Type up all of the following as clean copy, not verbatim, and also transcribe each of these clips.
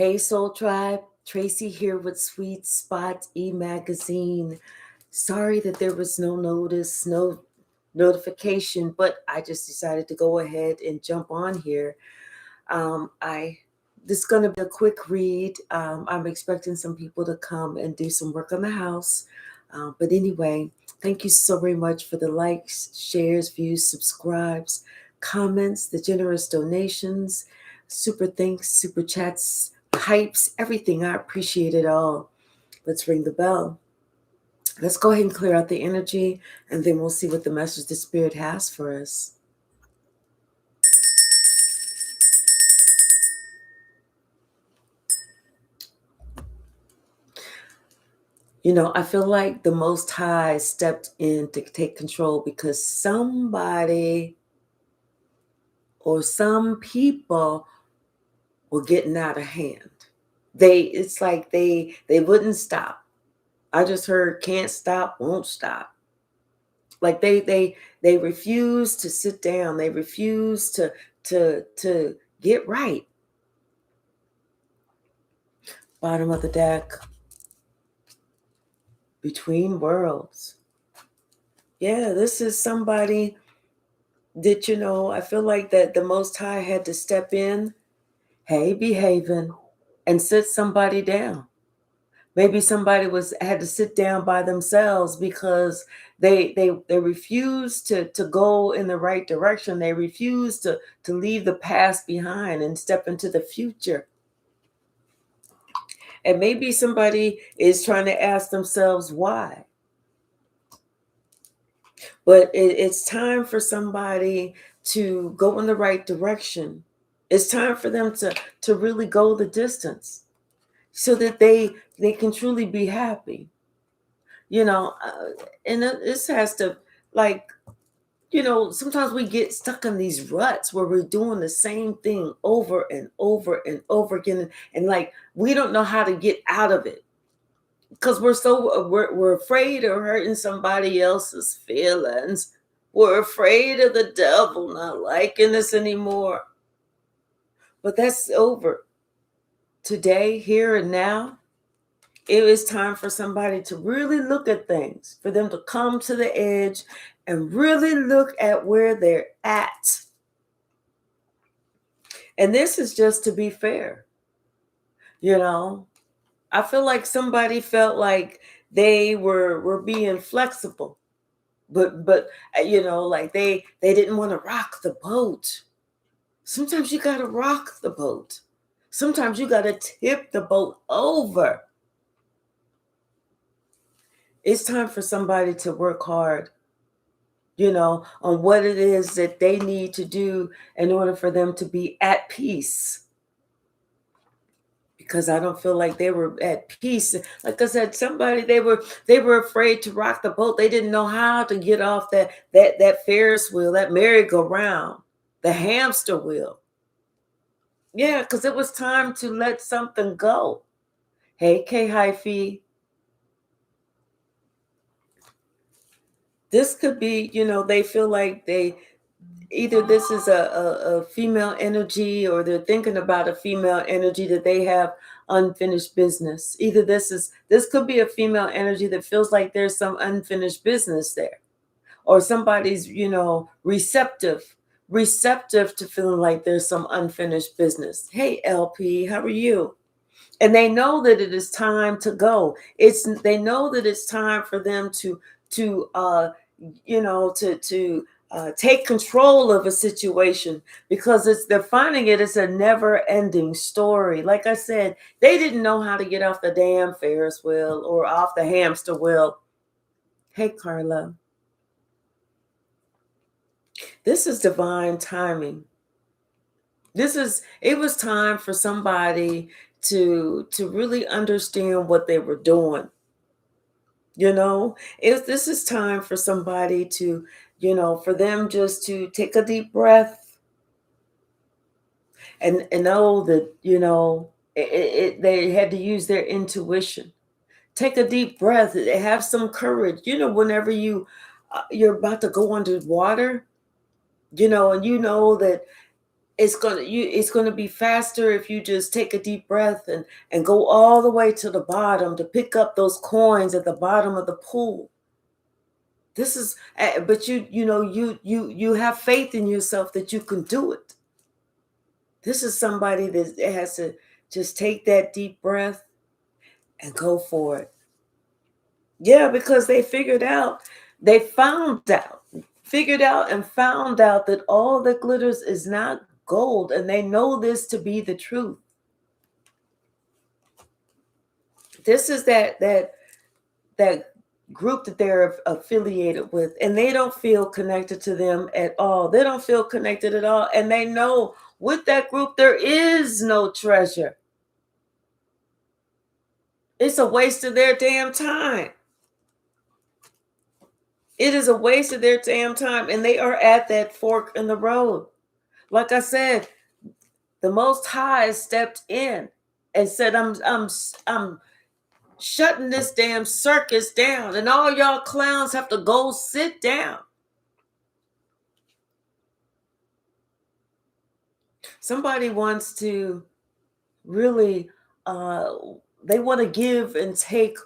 Hey Soul Tribe, Tracy here with Sweet Spot e-magazine. Sorry that there was no notice, no notification, but I just decided to go ahead and jump on here. I This is going to be a quick read. I'm expecting some people to come and do some work on the house. But anyway, thank you so very much for the likes, shares, views, subscribes, comments, the generous donations, super thanks, super chats, hypes, everything. I appreciate it all. Let's ring the bell. Let's go ahead and clear out the energy, and then we'll see what the message the Spirit has for us. You know, I feel like the Most High stepped in to take control because somebody or some people were getting out of hand. It's like they wouldn't stop. I just heard can't stop, won't stop. Like they refuse to sit down. They refuse to get right. Bottom of the deck. Between worlds. Yeah, this is somebody that, I feel like that the Most High had to step in, hey, behaving, and sit somebody down. Maybe somebody had to sit down by themselves because they refused to go in the right direction. They refused to leave the past behind and step into the future. And maybe somebody is trying to ask themselves why. But it's time for somebody to go in the right direction. It's time for them to really go the distance so that they can truly be happy. And this has to, like, sometimes we get stuck in these ruts where we're doing the same thing over and over and over again. And like, we don't know how to get out of it because we're afraid of hurting somebody else's feelings. We're afraid of the devil not liking us anymore. But that's over. Today, here and now, it is time for somebody to really look at things, for them to come to the edge and really look at where they're at. And this is just to be fair. I feel like somebody felt like they were being flexible, but like they didn't want to rock the boat. Sometimes you got to rock the boat. Sometimes you got to tip the boat over. It's time for somebody to work hard, on what it is that they need to do in order for them to be at peace. Because I don't feel like they were at peace. Like I said, they were afraid to rock the boat. They didn't know how to get off that Ferris wheel, that merry-go-round, the hamster wheel. Yeah, because it was time to let something go. Hey, K Hypsee. This could be, they feel like either this is a female energy, or they're thinking about a female energy that they have unfinished business. Either this could be a female energy that feels like there's some unfinished business there, or somebody's, receptive to feeling like there's some unfinished business. Hey, LP, how are you? And they know that it is time to go. They know that it's time for them to take control of a situation, because they're finding it's a never-ending story. Like I said, they didn't know how to get off the damn Ferris wheel or off the hamster wheel. Hey, Carla. This is divine timing. It was time for somebody to really understand what they were doing. This is time for somebody to, for them just to take a deep breath and know that, they had to use their intuition. Take a deep breath, have some courage. Whenever you're about to go underwater, and you know that it's gonna be faster if you just take a deep breath and go all the way to the bottom to pick up those coins at the bottom of the pool. This is, but you have faith in yourself that you can do it. This is somebody that has to just take that deep breath and go for it. Yeah, because figured out and found out that all that glitters is not gold, and they know this to be the truth. This is that group that they're affiliated with, and they don't feel connected to them at all. They don't feel connected at all, and they know with that group there is no treasure. It's a waste of their damn time. It is a waste of their damn time, and they are at that fork in the road. Like I said, the Most High stepped in and said, I'm shutting this damn circus down, and all y'all clowns have to go sit down. Somebody wants to really, they want to give and take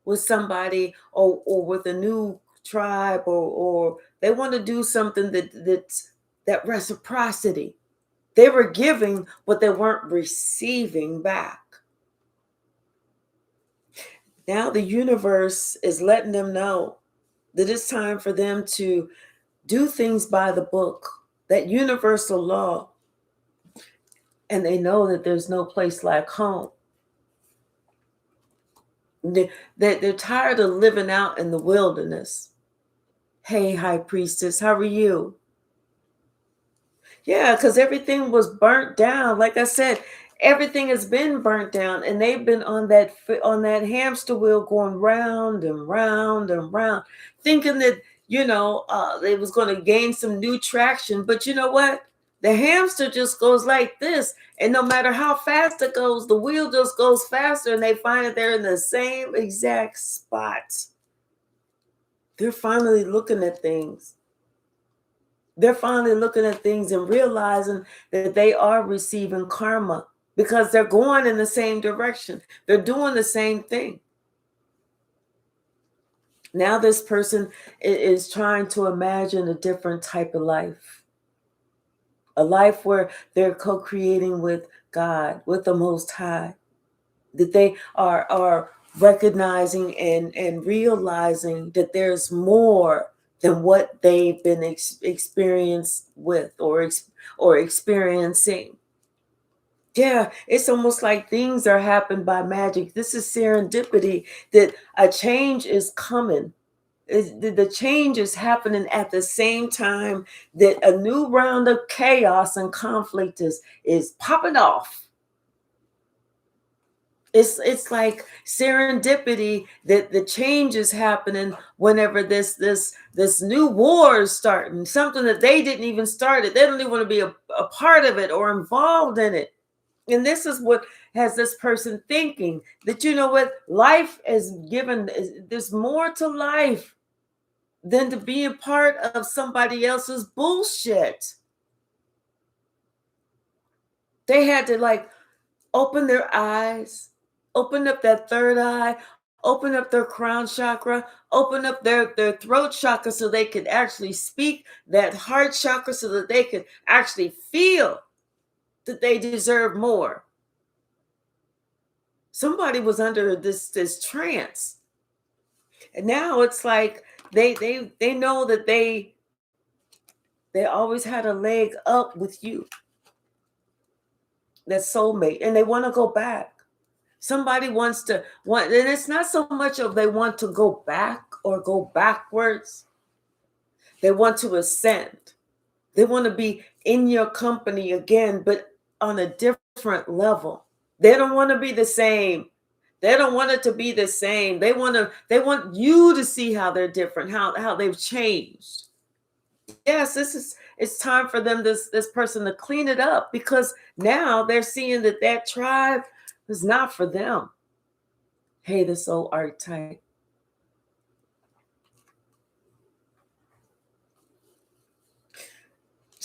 with somebody, or with a new tribe, or they want to do something that reciprocity. They were giving, but they weren't receiving back. Now the universe is letting them know that it's time for them to do things by the book, that universal law. And they know that there's no place like home. They're tired of living out in the wilderness. Hey, High Priestess, how are you? Yeah, because everything was burnt down. Like I said, everything has been burnt down, and they've been on that hamster wheel going round and round and round, thinking that it was going to gain some new traction. But you know what? The hamster just goes like this, and no matter how fast it goes, the wheel just goes faster, and they find that they're in the same exact spot. They're finally looking at things. They're finally looking at things and realizing that they are receiving karma because they're going in the same direction. They're doing the same thing. Now this person is trying to imagine a different type of life. A life where they're co-creating with God, with the Most High. That they are recognizing and realizing that there's more than what they've been experienced with or experiencing. Yeah, it's almost like things are happening by magic. This is serendipity, that a change is coming. The change is happening at the same time that a new round of chaos and conflict is popping off. It's like serendipity that the change is happening whenever this new war is starting, something that they didn't even start it. They don't even want to be a part of it or involved in it. And this is what has this person thinking that, you know what, life is given, there's more to life than to be a part of somebody else's bullshit. They had to open their eyes, open up that third eye, open up their crown chakra, open up their throat chakra so they could actually speak, that heart chakra so that they could actually feel that they deserve more. Somebody was under this trance. And now it's like they know that they always had a leg up with you, that soulmate, and they want to go back. Somebody wants to and it's not so much of they want to go back or go backwards. They want to ascend. They want to be in your company again, but on a different level. They don't want to be the same. They don't want it to be the same. They want you to see how they're different, how they've changed. Yes, it's time for them, this person, to clean it up, because now they're seeing that tribe is not for them. Hey, the soul archetype.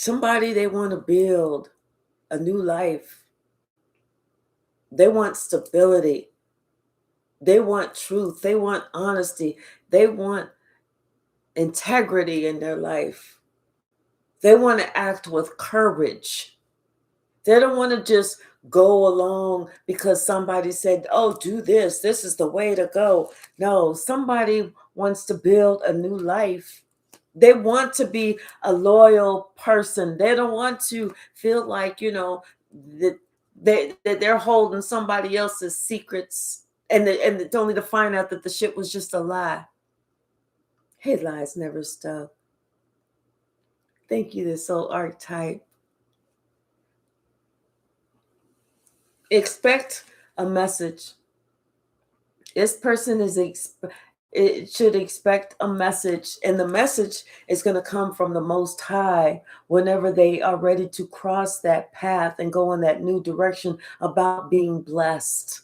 Somebody, they want to build a new life. They want stability. They want truth. They want honesty. They want integrity in their life. They want to act with courage. They don't want to just go along because somebody said, oh, do this. This is the way to go. No, somebody wants to build a new life. They want to be a loyal person. They don't want to feel like, that they're holding somebody else's secrets and only to find out that the shit was just a lie. Hey, lies never stop. Thank you, this soul archetype. Expect a message. This person it should expect a message, and the message is going to come from the Most High whenever they are ready to cross that path and go in that new direction about being blessed.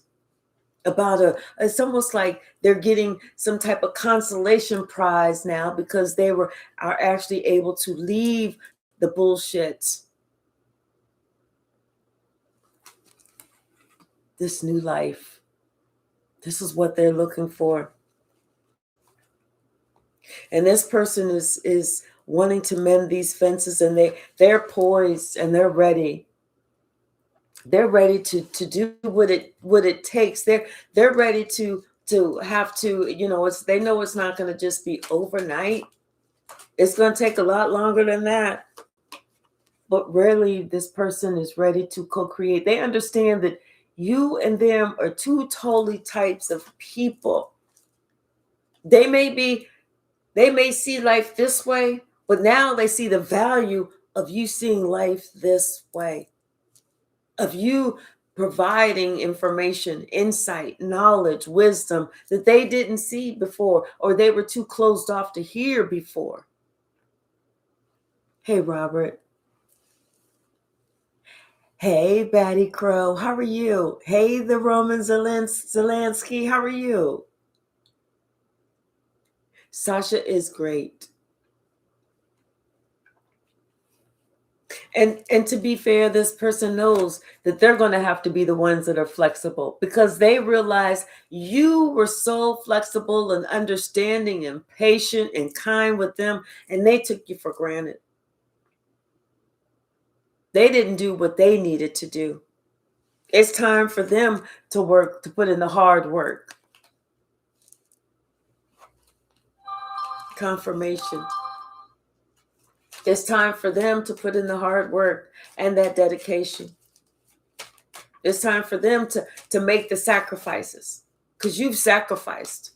It's almost like they're getting some type of consolation prize now because they are actually able to leave the bullshit. This new life. This is what they're looking for. And this person is wanting to mend these fences, and they're poised and they're ready. They're ready to do what it takes. They're ready to have to, they know it's not going to just be overnight. It's going to take a lot longer than that. But rarely this person is ready to co-create. They understand that you and them are two totally types of people. They may see life this way, but now they see the value of you seeing life this way, of you providing information, insight, knowledge, wisdom that they didn't see before, or they were too closed off to hear before. Hey, Robert. Hey, Batty Crow. How are you? Hey, the Roman Zelensky. How are you? Sasha is great. And to be fair, this person knows that they're going to have to be the ones that are flexible because they realize you were so flexible and understanding and patient and kind with them, and they took you for granted. They didn't do what they needed to do. It's time for them to work, to put in the hard work. Confirmation. It's time for them to put in the hard work and that dedication. It's time for them to make the sacrifices because you've sacrificed.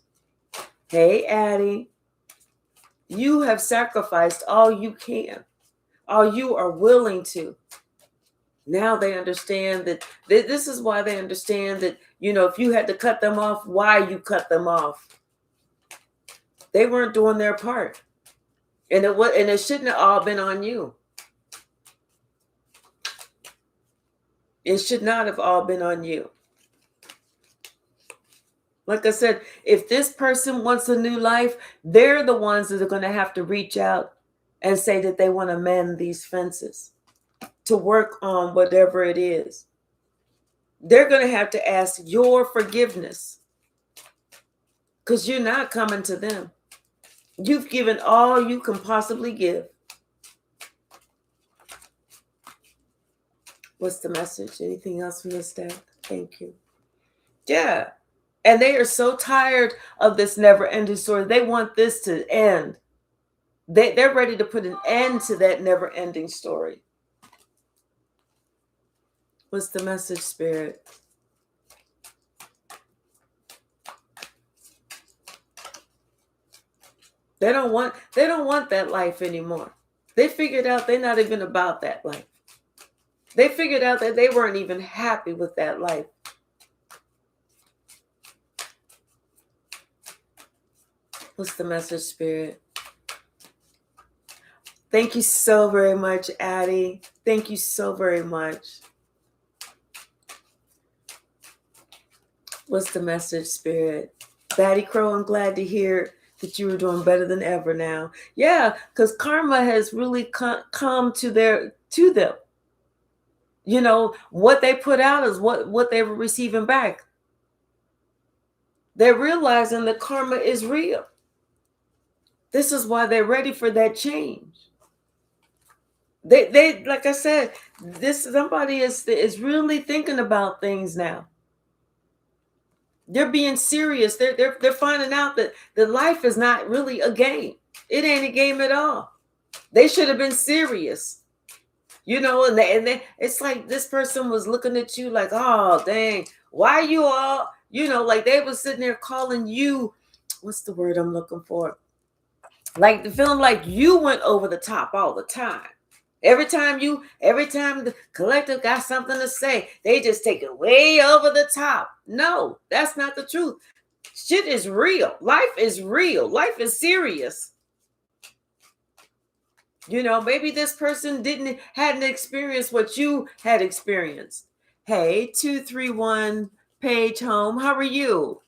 Hey, Addie, you have sacrificed all you can, all you are willing to. Now they understand that this is why they understand that, if you had to cut them off, why you cut them off. They weren't doing their part. And it shouldn't have all been on you. It should not have all been on you. Like I said, if this person wants a new life, they're the ones that are going to have to reach out and say that they want to mend these fences, to work on whatever it is. They're going to have to ask your forgiveness because you're not coming to them. You've given all you can possibly give. What's the message? Anything else from this deck? Thank you. Yeah. And they are so tired of this never-ending story. They want this to end. They're ready to put an end to that never-ending story. What's the message, Spirit? They don't want that life anymore. They figured out they're not even about that life. They figured out that they weren't even happy with that life. What's the message, Spirit? Thank you so very much, Addie. Thank you so very much. What's the message, Spirit? Batty Crow, I'm glad to hear that you were doing better than ever now. Yeah, because karma has really come to them. You know, what they put out is what they were receiving back. They're realizing that karma is real. This is why they're ready for that change. They like I said, this somebody is really thinking about things now. They're being serious. They're finding out that life is not really a game. It ain't a game at all. They should have been serious. You know, and they it's like this person was looking at you like, oh dang, why you all, you know, like they was sitting there calling you, what's the word I'm looking for? Like the feeling like you went over the top all the time. Every time the collective got something to say, they just take it way over the top. No, that's not the truth. Shit is real. Life is real. Life is serious. You know, maybe this person hadn't experienced what you had experienced. Hey, 231 Page Home, how are you?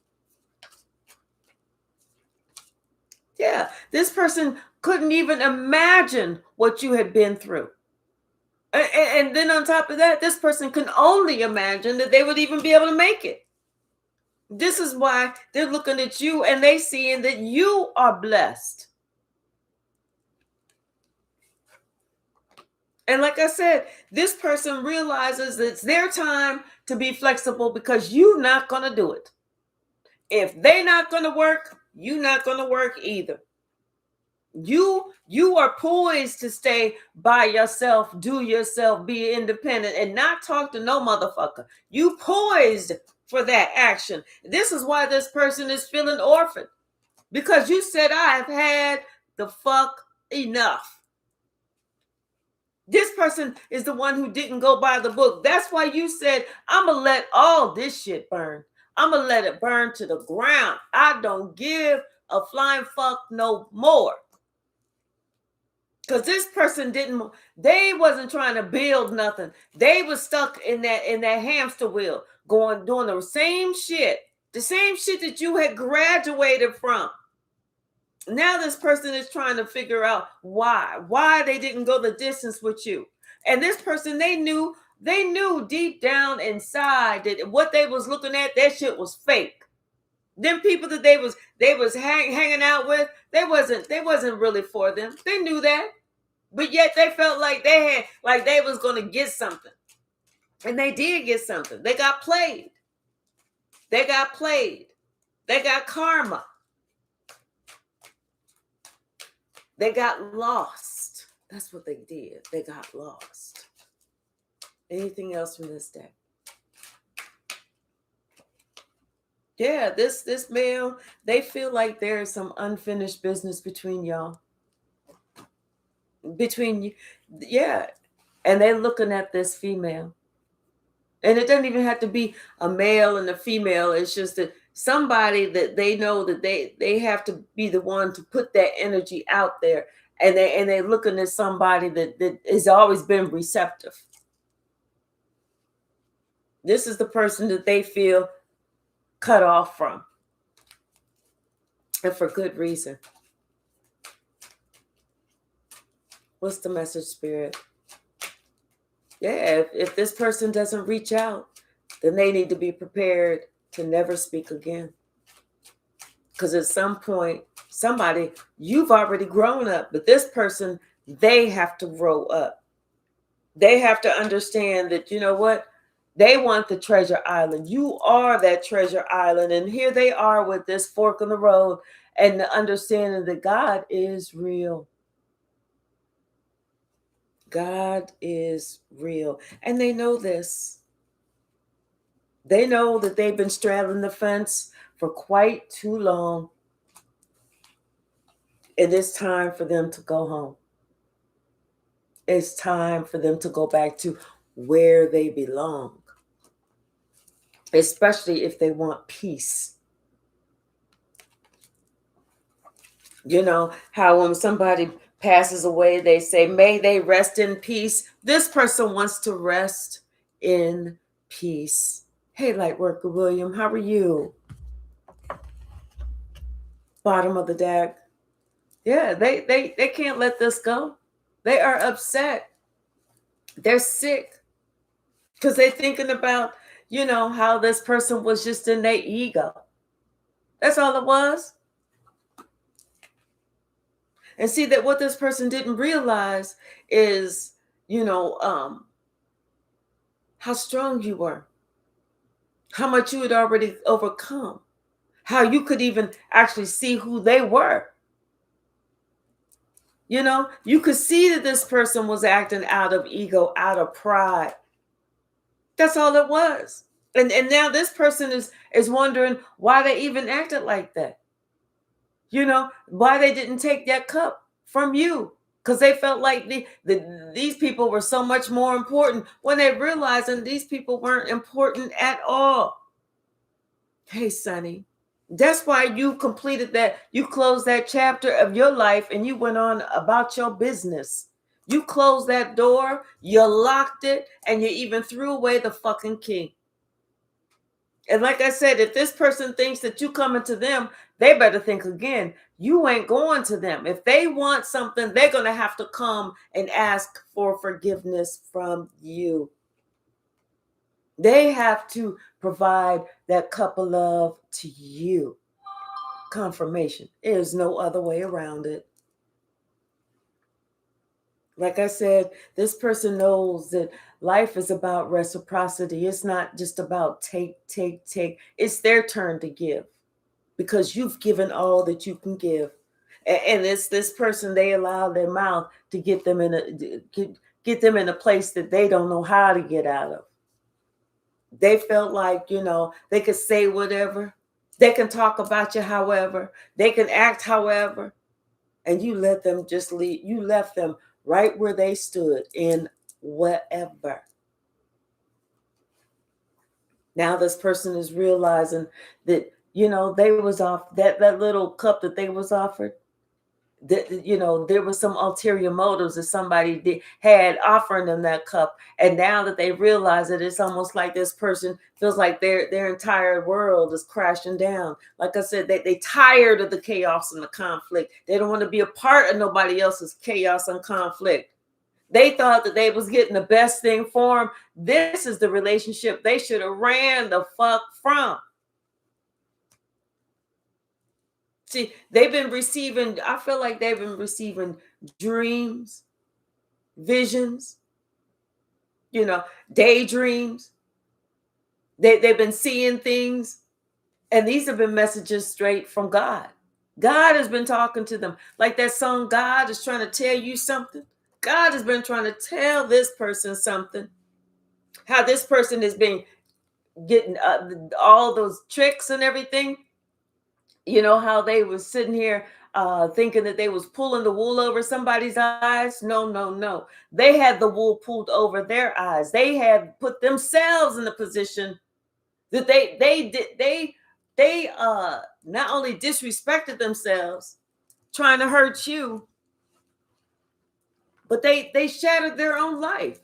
Yeah, this person couldn't even imagine what you had been through. And then on top of that, this person can only imagine that they would even be able to make it. This is why they're looking at you and they seeing that you are blessed. And like I said, this person realizes that it's their time to be flexible because you're not going to do it. If they're not going to work, you're not going to work either. You are poised to stay by yourself, do yourself, be independent, and not talk to no motherfucker. You poised for that action. This is why this person is feeling orphaned. Because you said, I've had the fuck enough. This person is the one who didn't go by the book. That's why you said, I'm going to let all this shit burn. I'm going to let it burn to the ground. I don't give a flying fuck no more. Because this person they wasn't trying to build nothing. They was stuck in that hamster wheel, doing the same shit that you had graduated from. Now this person is trying to figure out why they didn't go the distance with you. And this person, they knew deep down inside that what they was looking at, that shit was fake. Them people that they was hanging out with, they wasn't really for them. They knew that. But yet they felt like they was going to get something. And they did get something. They got played. They got karma. They got lost. That's what they did. They got lost. Anything else from this deck? Yeah, this male, they feel like there is some unfinished business between y'all. Between you, yeah. And they're looking at this female. And it doesn't even have to be a male and a female. It's just that somebody that they know that they have to be the one to put that energy out there. And they're looking at somebody that has always been receptive. This is the person that they feel cut off from. And for good reason. What's the message, Spirit? Yeah, if this person doesn't reach out, then they need to be prepared to never speak again. Because at some point, you've already grown up, but this person, they have to grow up. They have to understand that, you know what? They want the treasure island. You are that treasure island. And here they are with this fork in the road and the understanding that God is real. God is real. And they know this. They know that they've been straddling the fence for quite too long. It is time for them to go home. It's time for them to go back to where they belong. Especially if they want peace. You know how when somebody passes away, they say, may they rest in peace. This person wants to rest in peace. Hey, Lightworker William, how are you? bottom of the deck. Yeah, they can't let this go. They are upset. They're sick because they're thinking about, how this person was just in their ego. That's all it was. And see that what this person didn't realize is, how strong you were, how much you had already overcome, how you could even actually see who they were. You could see that this person was acting out of ego, out of pride. That's all it was. And now this person is wondering why they even acted like that. Why they didn't take that cup from you. Because they felt like these people were so much more important when they realized that these people weren't important at all. Hey, Sonny, that's why you completed that. You closed that chapter of your life and you went on about your business. You closed that door, you locked it, and you even threw away the fucking key. And like I said, if this person thinks that you coming to them, they better think again. You ain't going to them. If they want something, they're going to have to come and ask for forgiveness from you. They have to provide that cup of love to you. Confirmation. There's no other way around it. Like I said, this person knows that life is about reciprocity. It's not just about take. It's their turn to give because you've given all that you can give. And it's this person, they allow their mouth to get them in a place that they don't know how to get out of. They felt like, they could say whatever. They can talk about you however. They can act however. And you let them just leave. You left them right where they stood in whatever. Now this person is realizing that, they was off that little cup that they was offered. That, there was some ulterior motives that somebody had offering them that cup. And now that they realize it, it's almost like this person feels like their entire world is crashing down. Like I said, they tired of the chaos and the conflict. They don't want to be a part of nobody else's chaos and conflict. They thought that they was getting the best thing for them. This is the relationship they should have ran the fuck from. See, I feel like they've been receiving dreams, visions, daydreams. They've been seeing things. And these have been messages straight from God. God has been talking to them. Like that song, God is trying to tell you something. God has been trying to tell this person something. How this person has been getting all those tricks and everything. How they was sitting here thinking that they was pulling the wool over somebody's eyes. No. They had the wool pulled over their eyes. They had put themselves in the position that they not only disrespected themselves trying to hurt you, but they shattered their own life.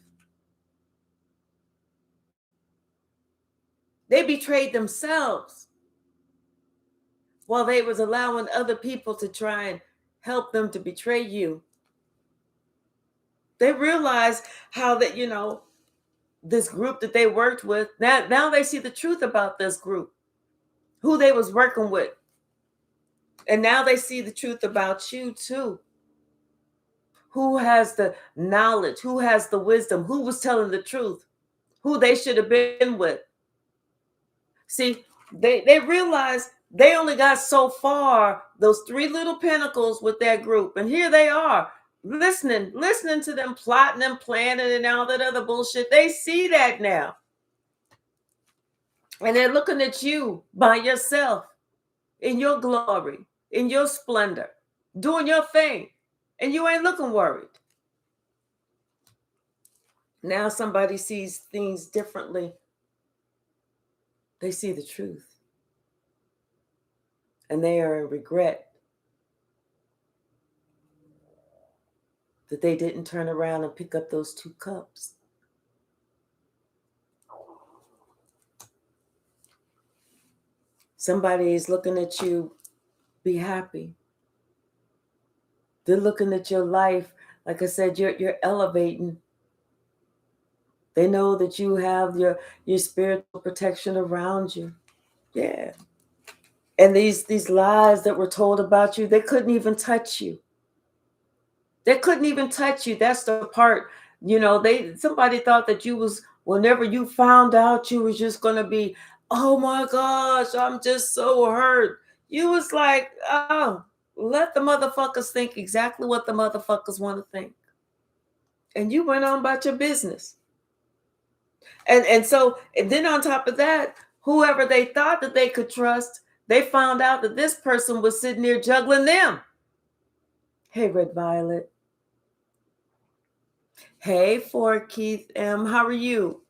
They betrayed themselves while they was allowing other people to try and help them to betray you. They realized how that, this group that they worked with, now they see the truth about this group, who they was working with. And now they see the truth about you too. Who has the knowledge, who has the wisdom, who was telling the truth, who they should have been with. See, they realized they only got so far, those three little pinnacles with that group. And here they are, listening to them plotting and planning and all that other bullshit. They see that now. And they're looking at you by yourself, in your glory, in your splendor, doing your thing. And you ain't looking worried. Now somebody sees things differently. They see the truth. And they are in regret that they didn't turn around and pick up those 2 cups. Somebody is looking at you Be happy. They're looking at your life. Like I said, you're elevating. They know that you have your spiritual protection around you. Yeah. And these lies that were told about you, they couldn't even touch you. They couldn't even touch you. That's the part, somebody thought that you was, whenever you found out, you was just gonna be, oh my gosh, I'm just so hurt. You was like, oh, let the motherfuckers think exactly what the motherfuckers want to think. And you went on about your business. And then on top of that, whoever they thought that they could trust, they found out that this person was sitting there juggling them. Hey, Red Violet. Hey, for Keith M. How are you?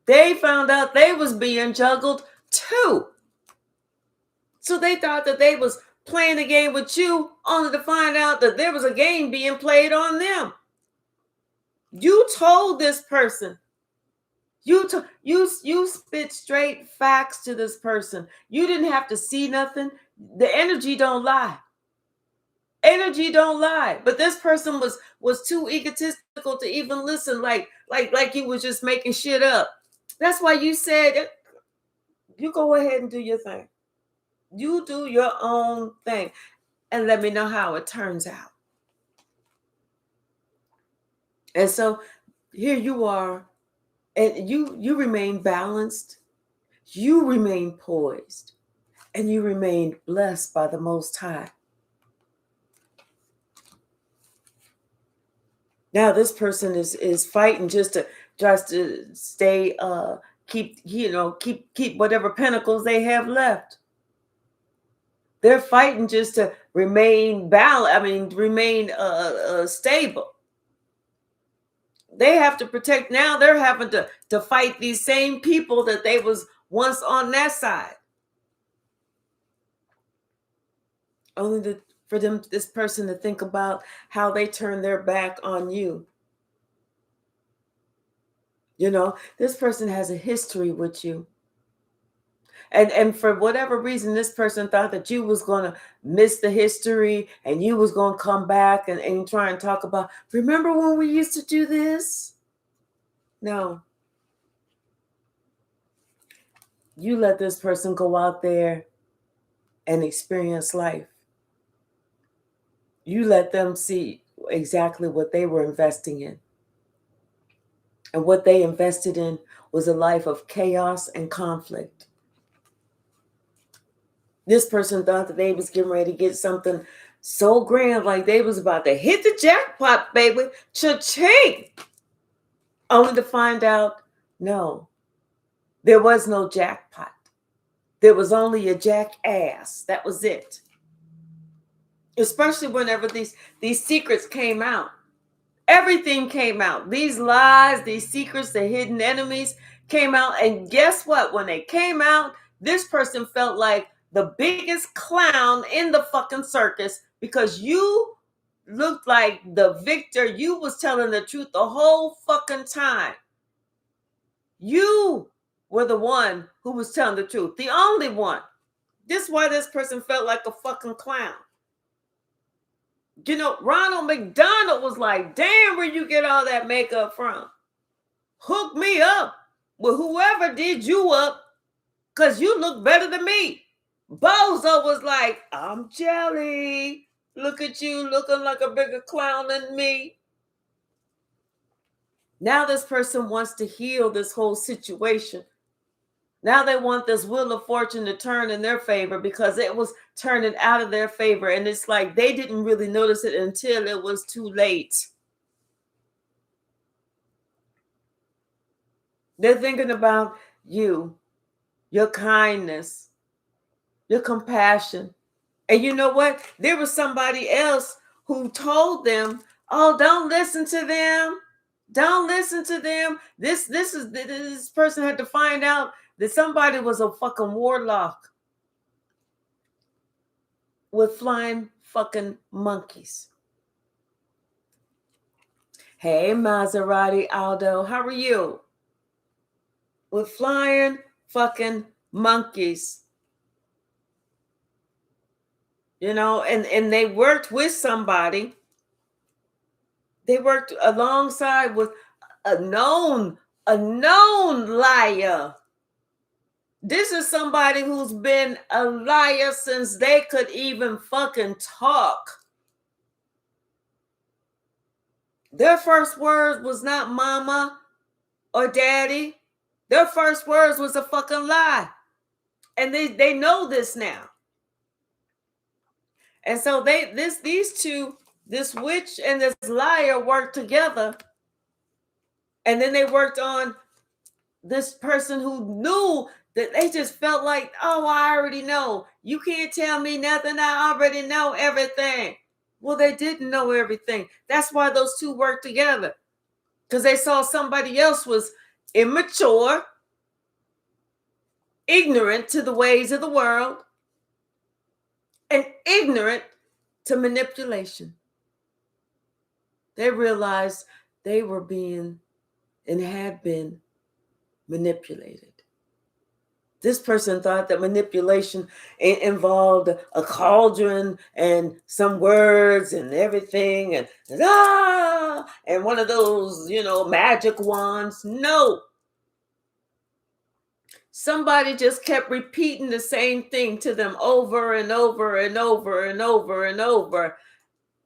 They found out they was being juggled too. So they thought that they was playing a game with you, only to find out that there was a game being played on them. You told this person. You spit straight facts to this person. You didn't have to see nothing. The energy don't lie. Energy don't lie. But this person was too egotistical to even listen, like you was just making shit up. That's why you said, you go ahead and do your thing. You do your own thing and let me know how it turns out. And so here you are, and you remain balanced, you remain poised, and you remain blessed by the Most High. Now this person is fighting just to stay, keep whatever pentacles they have left. They're fighting just to remain balanced. Remain stable. They have to protect. Now they're having to fight these same people that they was once on that side. Only for this person to think about how they turn their back on you. This person has a history with you. And for whatever reason, this person thought that you was going to miss the history and you was going to come back and try and talk about, remember when we used to do this? No. You let this person go out there and experience life. You let them see exactly what they were investing in. And what they invested in was a life of chaos and conflict. This person thought that they was getting ready to get something so grand, like they was about to hit the jackpot, baby. Cha-ching! Only to find out, no, there was no jackpot. There was only a jackass. That was it. Especially whenever these secrets came out. Everything came out. These lies, these secrets, the hidden enemies came out. And guess what? When they came out, this person felt like the biggest clown in the fucking circus because you looked like the victor. You was telling the truth the whole fucking time. You were the one who was telling the truth. The only one. This is why this person felt like a fucking clown. Ronald McDonald was like, damn, where you get all that makeup from? Hook me up with whoever did you up, because you look better than me. Bozo was like, I'm jelly. Look at you looking like a bigger clown than me. Now this person wants to heal this whole situation. Now they want this wheel of fortune to turn in their favor because it was turning out of their favor. And it's like they didn't really notice it until it was too late. They're thinking about you, your kindness, your compassion. And you know what? There was somebody else who told them, oh, don't listen to them. Don't listen to them. This person had to find out that somebody was a fucking warlock with flying fucking monkeys. Hey, Maserati Aldo, how are you? With flying fucking monkeys. and they worked with somebody. They worked alongside with a known liar. This is somebody who's been a liar since they could even fucking talk. Their first word was not mama or daddy. Their first words was a fucking lie. And they know this now. And so these two, this witch and this liar, worked together. And then they worked on this person who knew that they just felt like, oh, I already know. You can't tell me nothing. I already know everything. Well, they didn't know everything. That's why those two worked together. Because they saw somebody else was immature, ignorant to the ways of the world, and ignorant to manipulation. They realized they were being and had been manipulated. This person thought that manipulation involved a cauldron and some words and everything and one of those, magic wands. No. Somebody just kept repeating the same thing to them over and over and over and over and over.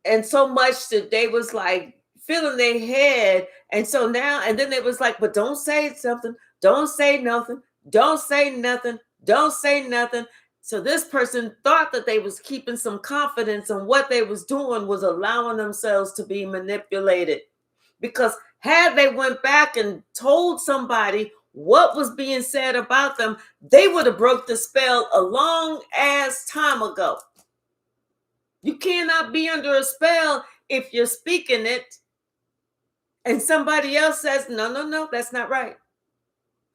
And so much that they was like filling their head. And so now, and then it was like, but don't say something. Don't say nothing. Don't say nothing. Don't say nothing. So this person thought that they was keeping some confidence, and what they was doing was allowing themselves to be manipulated. Because had they went back and told somebody what was being said about them, they would have broke the spell a long ass time ago. You cannot be under a spell if you're speaking it and somebody else says, no, that's not right.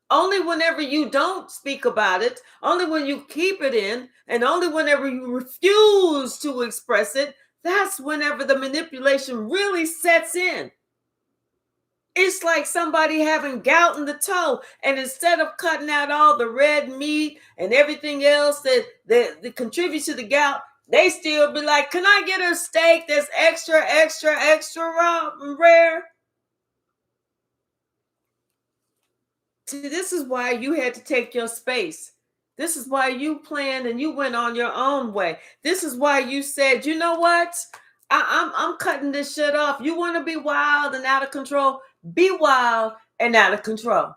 Only whenever you don't speak about it, only when you keep it in, and only whenever you refuse to express it, that's whenever the manipulation really sets in. It's like somebody having gout in the toe, and instead of cutting out all the red meat and everything else that contributes to the gout, they still be like, can I get a steak that's extra rare? See, this is why you had to take your space. This is why you planned and you went on your own way. This is why you said, you know what? I'm cutting this shit off. You want to be wild and out of control? Be wild and out of control.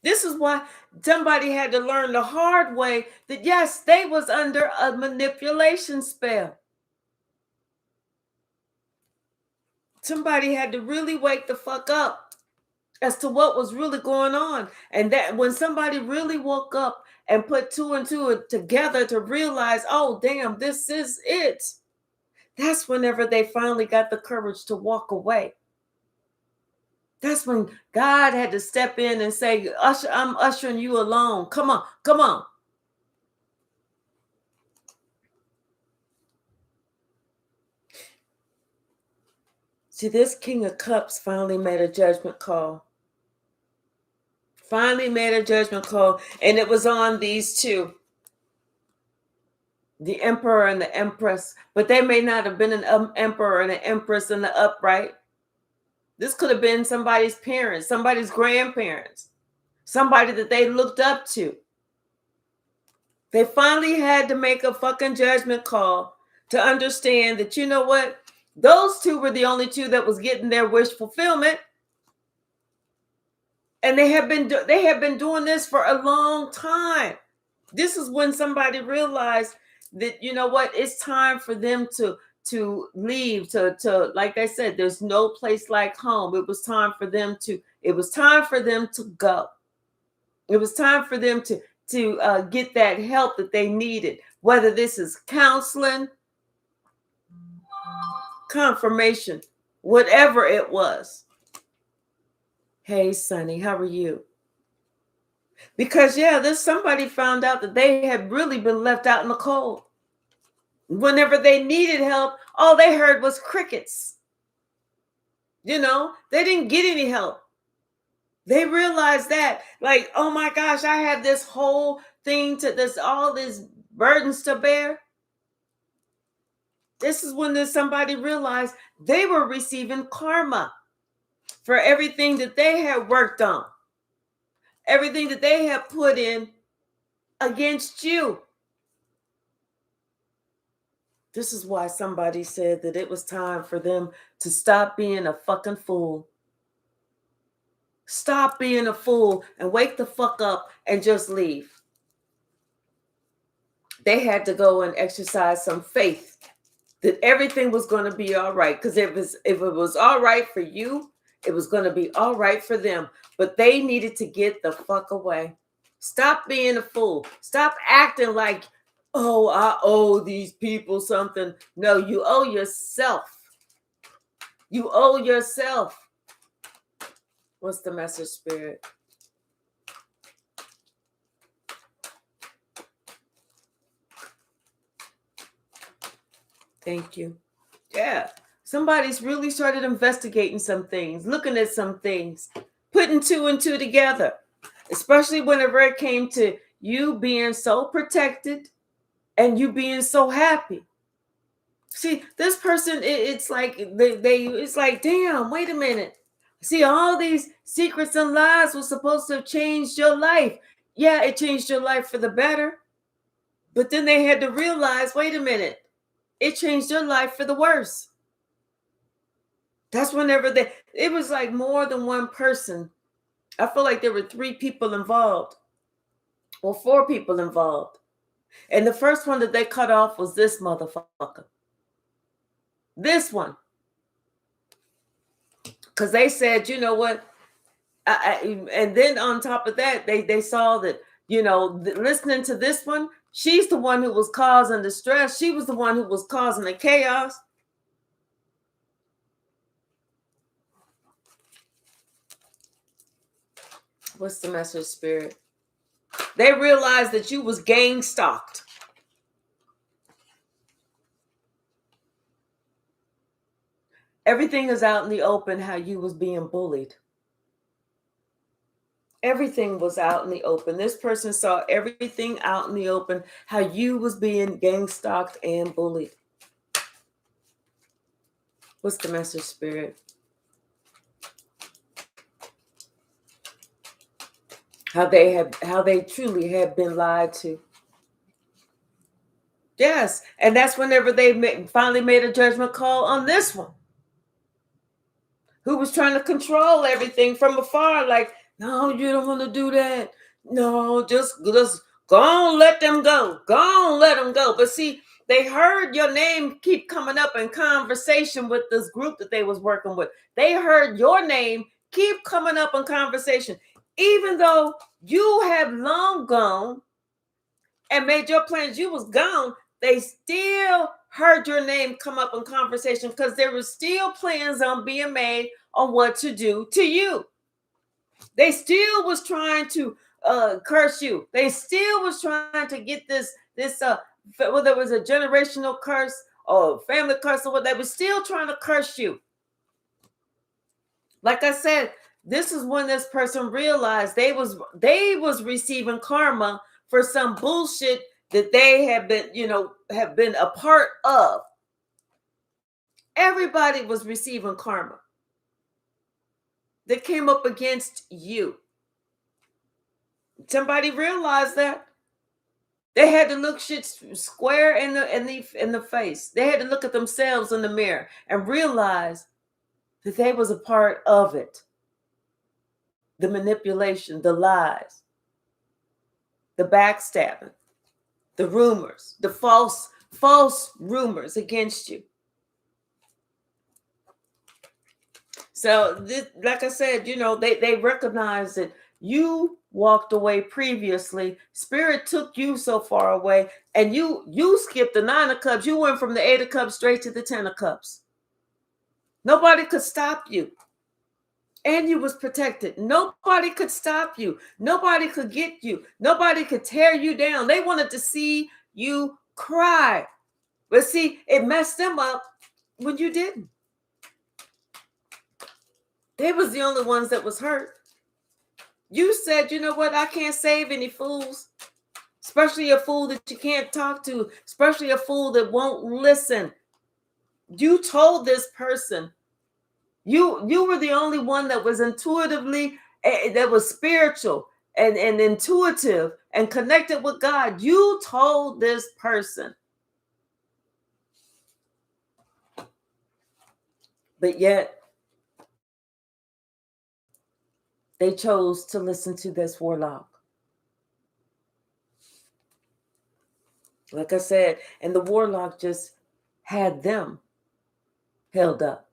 This is why somebody had to learn the hard way that, yes, they was under a manipulation spell. Somebody had to really wake the fuck up as to what was really going on. And that when somebody really woke up and put two and two together to realize, oh, damn, this is it. That's whenever they finally got the courage to walk away. That's when God had to step in and say, I'm ushering you along. Come on. See, this King of Cups finally made a judgment call. And it was on these two, the Emperor and the Empress. But they may not have been an Emperor and an Empress in the upright. This could have been somebody's parents, somebody's grandparents, somebody that they looked up to. They finally had to make a fucking judgment call to understand that, you know what? Those two were the only two that was getting their wish fulfillment. And they have been doing this for a long time. This is when somebody realized that, you know what, it's time for them to leave, to like I said, there's no place like home. It was time for them to go. It was time for them to get that help that they needed, whether this is counseling, confirmation, whatever it was. Hey, Sonny, how are you? Because, there's somebody found out that they had really been left out in the cold. Whenever they needed help, all they heard was crickets. They didn't get any help. They realized that, like, oh my gosh, I have this whole thing all this burdens to bear. This is when somebody realized they were receiving karma for everything that they had worked on, everything that they had put in against you. This is why somebody said that it was time for them to stop being a fucking fool. Stop being a fool and wake the fuck up and just leave. They had to go and exercise some faith that everything was going to be all right. Because if it was all right for you, it was going to be all right for them. But they needed to get the fuck away. Stop being a fool. Stop acting like, oh, I owe these people something. No, you owe yourself. You owe yourself. What's the message, Spirit? Thank you. Yeah. Somebody's really started investigating some things, looking at some things, putting two and two together, especially whenever it came to you being so protected and you being so happy. See, this person, it's like it's like, damn, wait a minute. See, all these secrets and lies were supposed to have changed your life. Yeah, it changed your life for the better. But then they had to realize, wait a minute, it changed your life for the worse. That's whenever it was like more than one person. I feel like there were 3 people involved, or 4 people involved. And the first one that they cut off was this motherfucker. This one. Because they said, you know what? And then on top of that, they saw that, you know, listening to this one, she's the one who was causing the stress. She was the one who was causing the chaos. What's the message, Spirit? They realized that you was gang stalked. Everything is out in the open how you was being bullied. Everything was out in the open. This person saw everything out in the open, how you was being gang stalked and bullied. What's the message, Spirit? How they truly have been lied to. Yes, and that's whenever they finally made a judgment call on this one, who was trying to control everything from afar. Like, no, you don't want to do that. No, just go on, let them go. Go on, let them go. But see, they heard your name keep coming up in conversation with this group that they was working with. They heard your name keep coming up in conversation. Even though you have long gone and made your plans, you was gone, they still heard your name come up in conversation because there were still plans on being made on what to do to you. They still was trying to curse you. They still was trying to get this whether it was a generational curse or family curse or what, they were still trying to curse you. Like I said, this is when this person realized they was receiving karma for some bullshit that they have been a part of. Everybody was receiving karma that came up against you. Somebody realized that. They had to look shit square in the face. They had to look at themselves in the mirror and realize that they was a part of it. The manipulation, the lies, the backstabbing, the rumors, the false rumors against you. So this, like I said, they recognized that you walked away previously. Spirit took you so far away, and you skipped the 9 of Cups. You went from the 8 of Cups straight to the 10 of Cups. Nobody could stop you. And you was protected. Nobody could stop you. Nobody could get you. Nobody could tear you down. They wanted to see you cry. But see, it messed them up when you didn't. They was the only ones that was hurt. You said, you know what? I can't save any fools. especially a fool that you can't talk to, especially a fool that won't listen. You told this person, you were the only one that was intuitively, that was spiritual and intuitive and connected with God. You told this person. But yet, they chose to listen to this warlock. Like I said, and the warlock just had them held up.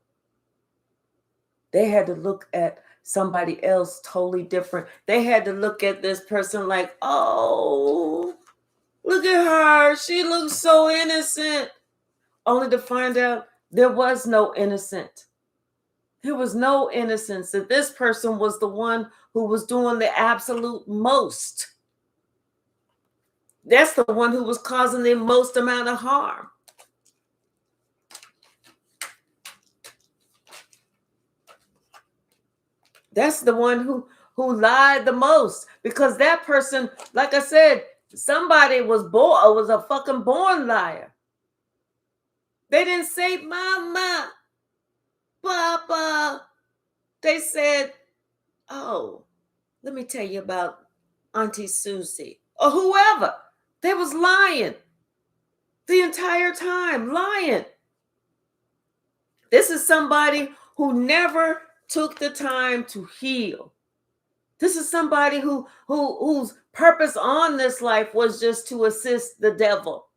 They had to look at somebody else totally different. They had to look at this person like, oh, look at her. She looks so innocent. Only to find out there was no innocent. There was no innocence. That this person was the one who was doing the absolute most. That's the one who was causing the most amount of harm. That's the one who lied the most, because that person, like I said, somebody was a fucking born liar. They didn't say mama, papa. They said, oh, let me tell you about Auntie Susie or whoever. They was lying the entire time, lying. This is somebody who never took the time to heal. This is somebody whose purpose on this life was just to assist the devil.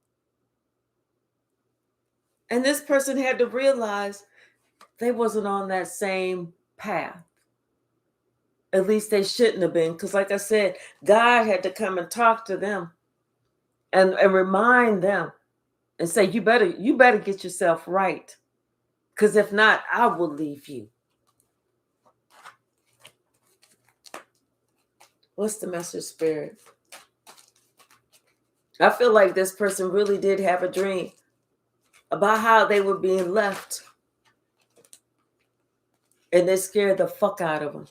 And this person had to realize they wasn't on that same path. At least they shouldn't have been, because like I said, God had to come and talk to them and remind them and say, you better get yourself right, because if not, I will leave you. What's the message, Spirit? I feel like this person really did have a dream about how they were being left, and they scared the fuck out of them.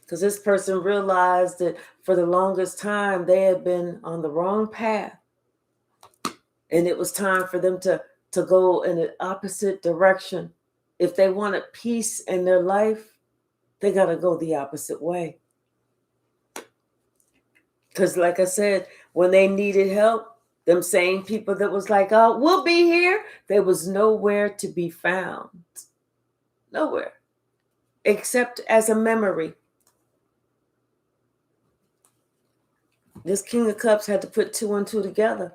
Because this person realized that for the longest time they had been on the wrong path, and it was time for them to go in the opposite direction. If they wanted peace in their life, they got to go the opposite way. Because like I said, when they needed help, them same people that was like, oh, we'll be here, there was nowhere to be found. Nowhere. Except as a memory. This King of Cups had to put 2 and 2 together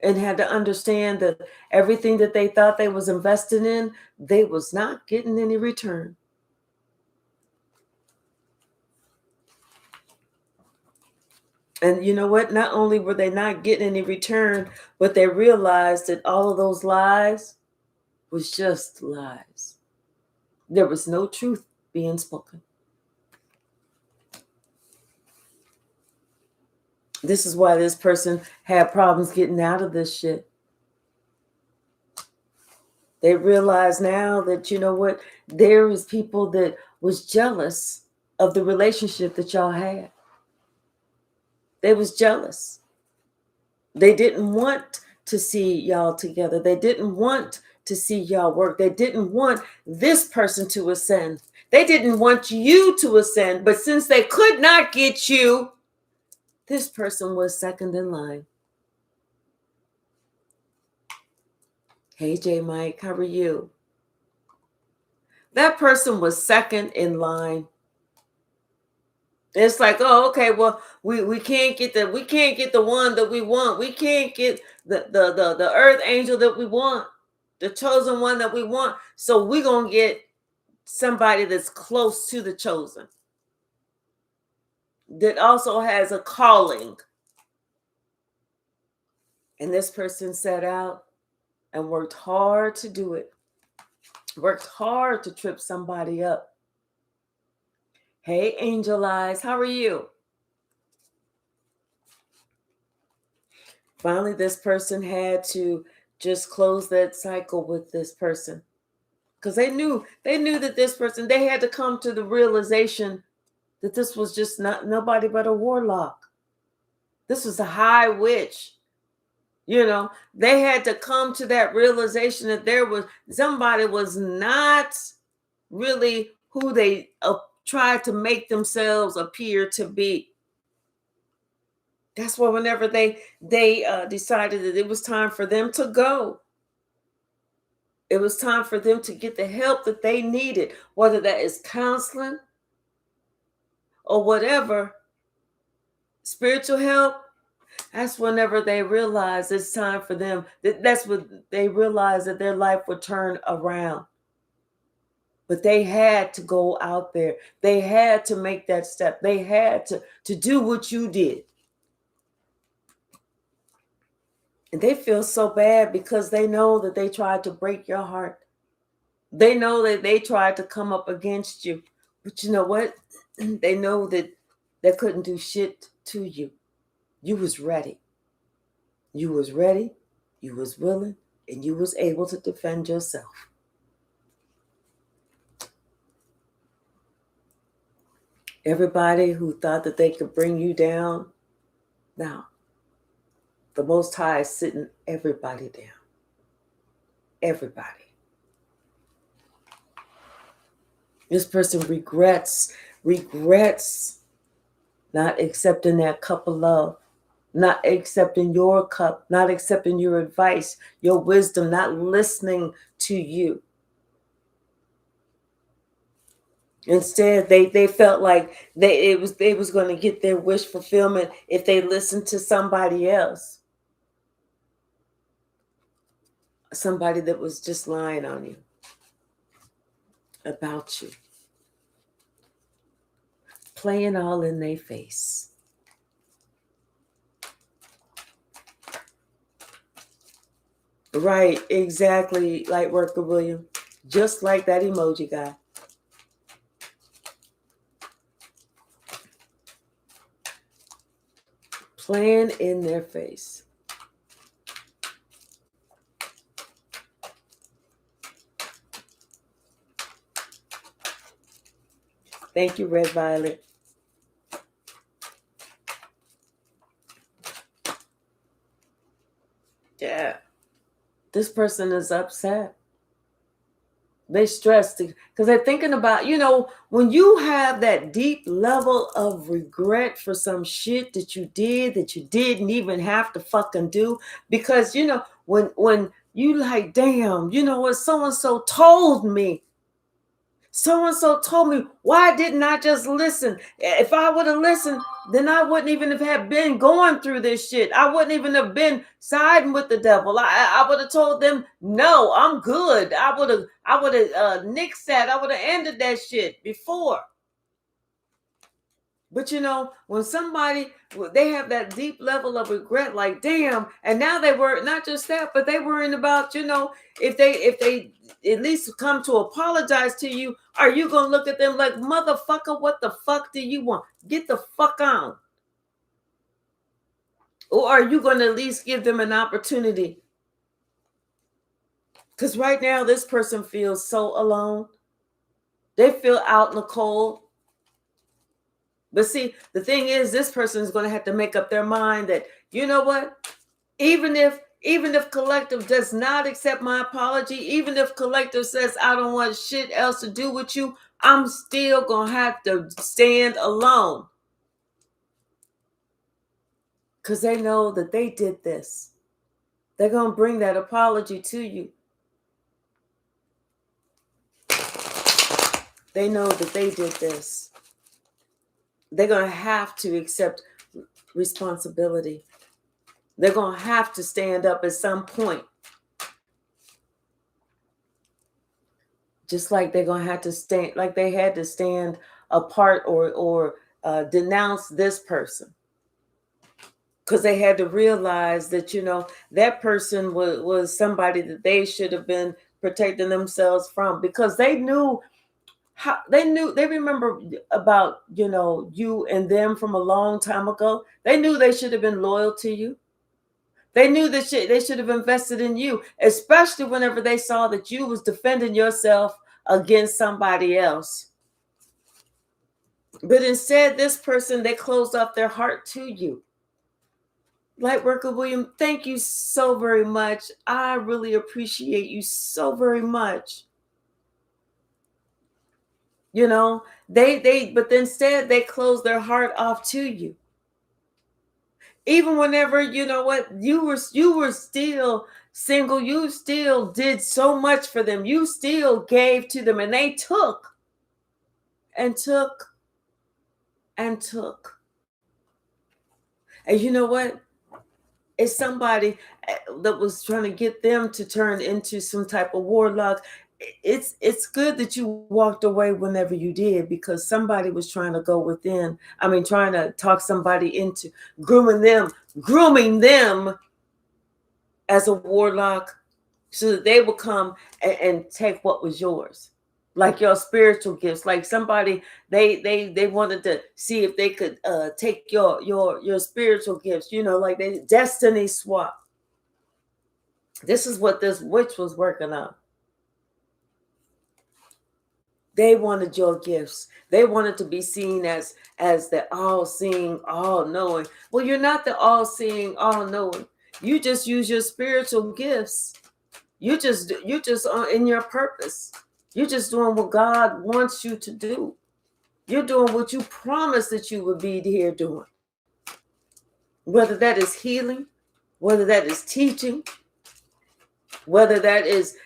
and had to understand that everything that they thought they was investing in, they was not getting any return. And you know what? Not only were they not getting any return, but they realized that all of those lies was just lies. There was no truth being spoken. This is why this person had problems getting out of this shit. They realize now that, you know what? There was people that was jealous of the relationship that y'all had. They was jealous. They didn't want to see y'all together. They didn't want to see y'all work. They didn't want this person to ascend. They didn't want you to ascend. But since they could not get you, this person was second in line. Hey, J. Mike, how are you? That person was second in line. It's like, oh, okay, well, we can't get the one that we want. We can't get the earth angel that we want, the chosen one that we want. So we're gonna get somebody that's close to the chosen, that also has a calling. And this person set out and worked hard to do it. Worked hard to trip somebody up. Hey, Angel Eyes, how are you? Finally, this person had to just close that cycle with this person, because they knew that this person, they had to come to the realization that this was just not nobody but a warlock. This was a high witch. You know, they had to come to that realization that there was somebody was not really who they tried to make themselves appear to be. That's why whenever they decided that it was time for them to go, it was time for them to get the help that they needed, whether that is counseling or whatever, spiritual help. That's whenever they realize it's time for them. That's what they realize, that their life would turn around. But they had to go out there. They had to make that step. They had to do what you did. And they feel so bad because they know that they tried to break your heart. They know that they tried to come up against you. But you know what? They know that they couldn't do shit to you. You was ready. You was ready, you was willing, and you was able to defend yourself. Everybody who thought that they could bring you down, now, the Most High is sitting everybody down. Everybody. This person regrets not accepting that cup of love, not accepting your cup, not accepting your advice, your wisdom, not listening to you. Instead, they felt like they was going to get their wish fulfillment if they listened to somebody else. Somebody that was just lying on you, about you, playing all in their face. Right, exactly, like Worker William, just like that emoji guy. Playing in their face. Thank you, Red Violet. Yeah. This person is upset. They stressed because they're thinking about, when you have that deep level of regret for some shit that you did that you didn't even have to fucking do, because when you like, damn, what so-and-so told me. So-and-so told me, why didn't I just listen? If I would have listened, then I wouldn't even have been going through this shit. I wouldn't even have been siding with the devil. I would have told them, no, I'm good. I would have nixed that. I would have ended that shit before. But when somebody, they have that deep level of regret, like, damn, and now they were not just that, but they worrying about, if they at least come to apologize to you, are you going to look at them like, motherfucker, what the fuck do you want? Get the fuck on. Or are you going to at least give them an opportunity? Because right now, this person feels so alone. They feel out in the cold. But see, the thing is, this person is going to have to make up their mind that, you know what? Even if Collective does not accept my apology, even if Collective says I don't want shit else to do with you, I'm still going to have to stand alone. Because they know that they did this. They're going to bring that apology to you. They know that they did this. They're going to have to accept responsibility. They're going to have to stand up at some point. Just like they're going to have to stand, like they had to stand apart or denounce this person. Because they had to realize that, that person was somebody that they should have been protecting themselves from. Because they knew they remember about, you and them from a long time ago. They knew they should have been loyal to you. They knew that they should have invested in you, especially whenever they saw that you was defending yourself against somebody else. But instead, this person, they closed off their heart to you. Lightworker William, thank you so very much. I really appreciate you so very much. You know, but instead they closed their heart off to you. Even whenever, you know what, you were still single, you still did so much for them. You still gave to them, and they took and took and took. And you know what? It's somebody that was trying to get them to turn into some type of warlock. It's good that you walked away whenever you did, because somebody was trying to go within. I mean, trying to talk somebody into grooming them as a warlock, so that they will come and take what was yours, like your spiritual gifts. Like somebody, they wanted to see if they could take your spiritual gifts, you know, like they destiny swap. This is what this witch was working on. They wanted your gifts. They wanted to be seen as the all-seeing, all-knowing. Well, you're not the all-seeing, all-knowing. You just use your spiritual gifts. You just in your purpose. You're just doing what God wants you to do. You're doing what you promised that you would be here doing. Whether that is healing, whether that is teaching, whether that is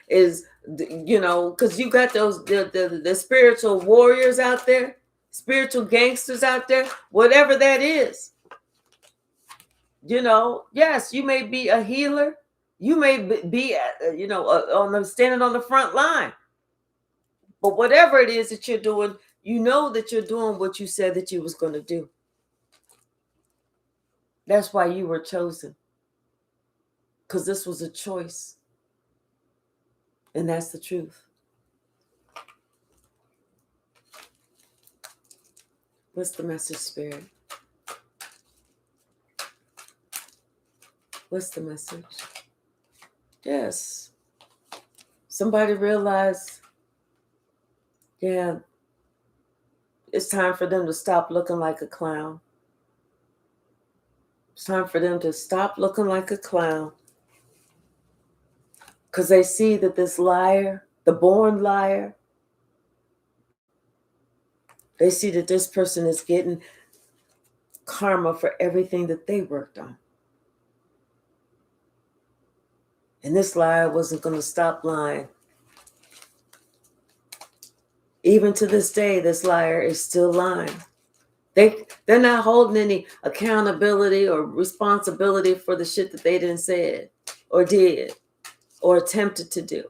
you know, because you got those the spiritual warriors out there, spiritual gangsters out there, whatever that is. You know, yes, you may be a healer, you may be you know, standing on the front line, but whatever it is that you're doing, you know that you're doing what you said that you was going to do. That's why you were chosen, because this was a choice, and that's the truth. What's the message, Spirit? What's the message? Yes. Somebody realized, yeah, it's time for them to stop looking like a clown. It's time for them to stop looking like a clown. Because they see that this liar, the born liar, they see that this person is getting karma for everything that they worked on. And this liar wasn't going to stop lying. Even to this day, this liar is still lying. They're not holding any accountability or responsibility for the shit that they didn't say or did or attempted to do.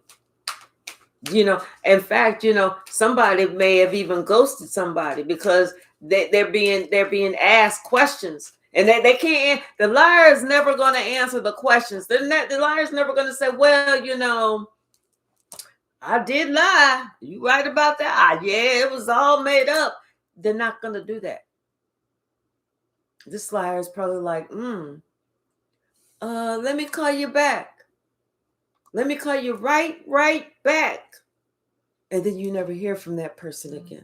You know, in fact, you know, somebody may have even ghosted somebody because they're being asked questions, and they can't. The liar is never going to answer the questions. The liar is never going to say, well, you know, I did lie. You right about that? Yeah, it was all made up. They're not going to do that. This liar is probably like, let me call you back. Let me call you right back. And then you never hear from that person again.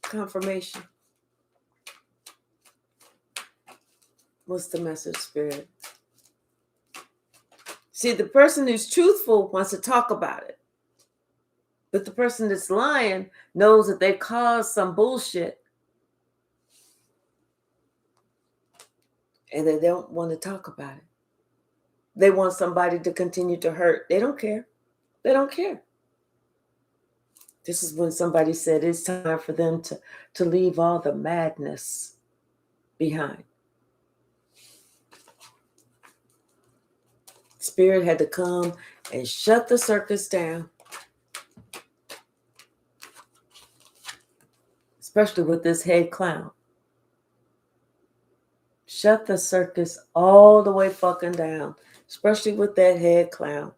Confirmation. What's the message, Spirit? See, the person who's truthful wants to talk about it. But the person that's lying knows that they caused some bullshit. And they don't want to talk about it. They want somebody to continue to hurt. They don't care. They don't care. This is when somebody said it's time for them to leave all the madness behind. Spirit had to come and shut the circus down. Especially with this head clown. Shut the circus all the way fucking down. Especially with that head clown.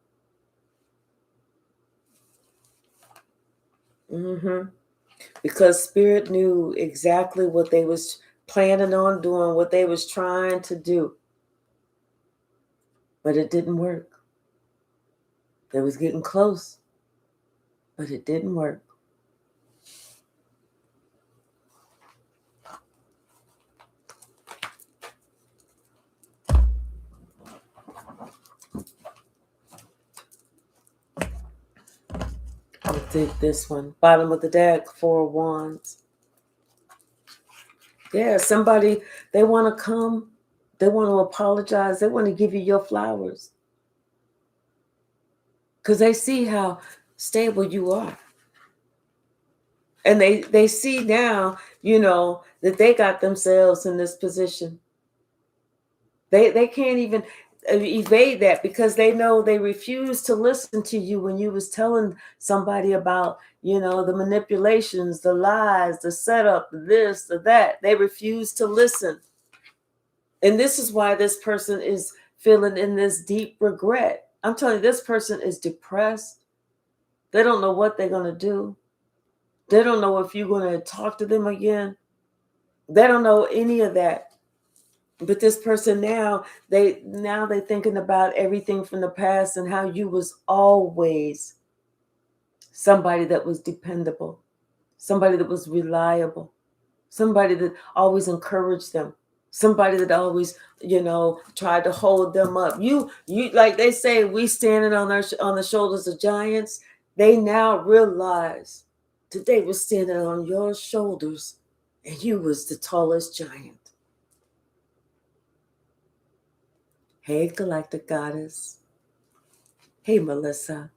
Because Spirit knew exactly what they was planning on doing, what they was trying to do. But it didn't work. They was getting close, but it didn't work. take this one. Bottom of the deck, 4 of Wands. Yeah, somebody, they want to come. They want to apologize. They want to give you your flowers. Because they see how stable you are. And they see now, that they got themselves in this position. They can't even evade that because they know they refuse to listen to you when you was telling somebody about, the manipulations, the lies, the setup, this, the that. They refuse to listen. And this is why this person is feeling in this deep regret. I'm telling you, this person is depressed. They don't know what they're going to do. They don't know if you're going to talk to them again. They don't know any of that. But this person now they thinking about everything from the past and how you was always somebody that was dependable, somebody that was reliable, somebody that always encouraged them, somebody that always, tried to hold them up. You like they say, we standing on the shoulders of giants. They now realize that they were standing on your shoulders and you was the tallest giant. Hey, Galactic Goddess. Hey, Melissa.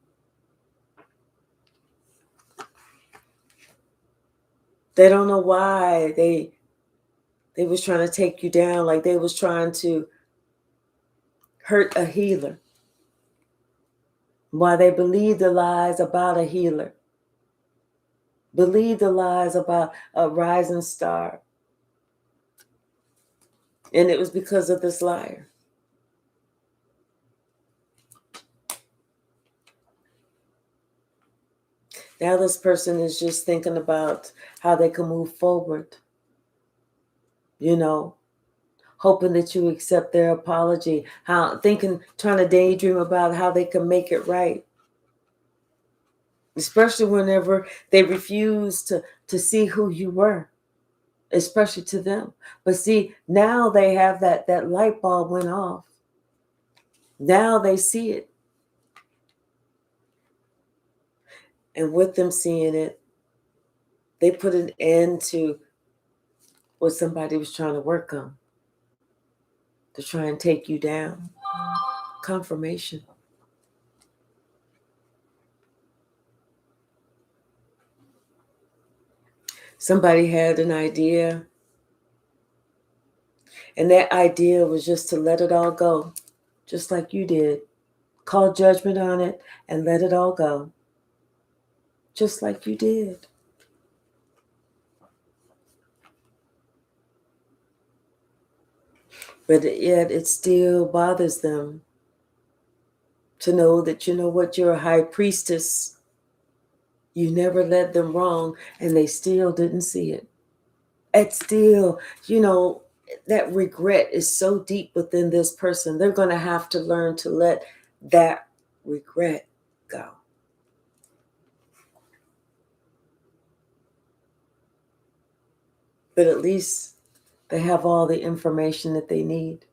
They don't know why they was trying to take you down, like they was trying to hurt a healer. Why they believe the lies about a healer. Believe the lies about a rising star. And it was because of this liar. Now this person is just thinking about how they can move forward. Hoping that you accept their apology. Trying to daydream about how they can make it right. Especially whenever they refuse to see who you were. Especially to them. But see, now they have that light bulb went off. Now they see it. And with them seeing it, they put an end to what somebody was trying to work on. To try and take you down. Confirmation. Somebody had an idea. And that idea was just to let it all go. Just like you did. Call judgment on it and let it all go. Just like you did. But yet it still bothers them to know that, you're a high priestess. You never led them wrong, and they still didn't see it. It's still, that regret is so deep within this person. They're going to have to learn to let that regret go. But at least they have all the information that they need.